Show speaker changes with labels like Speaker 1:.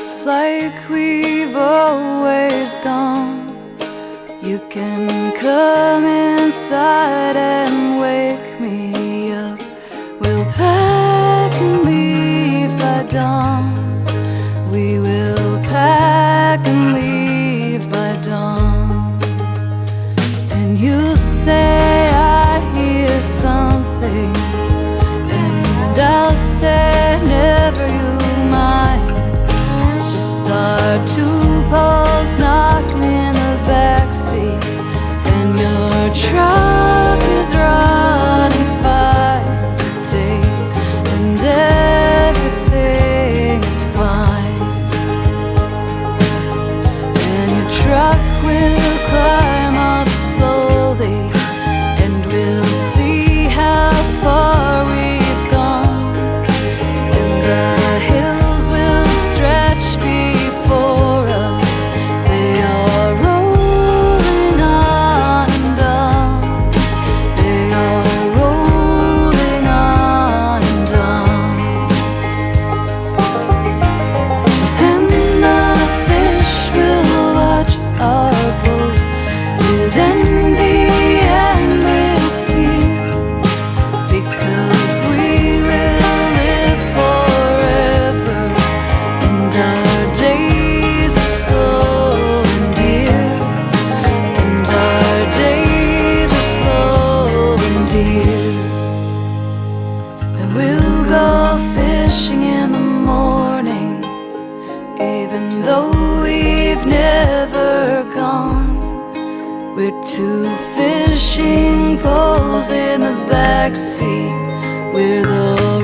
Speaker 1: just like we've always gone. You can come inside and wake me up. We'll pack and leave by dawn. We will pack and leave by dawn. And you say I hear something, and I'll say never you mind. It's just our two poles knocking in the backseat, and your truck is running fine today, and everything's fine. And your truck will climb up slowly, and we'll see how far we've gone. And the hills will stretch before us. They are rolling on and on. They are rolling on and on. And the fish will watch our boat with envy and with fear, because we will live forever, and our days are slow and dear, and our days are slow and dear. And we'll go fishing in the morning, even though we've never gone. We're two fishing poles in the backseat. We're the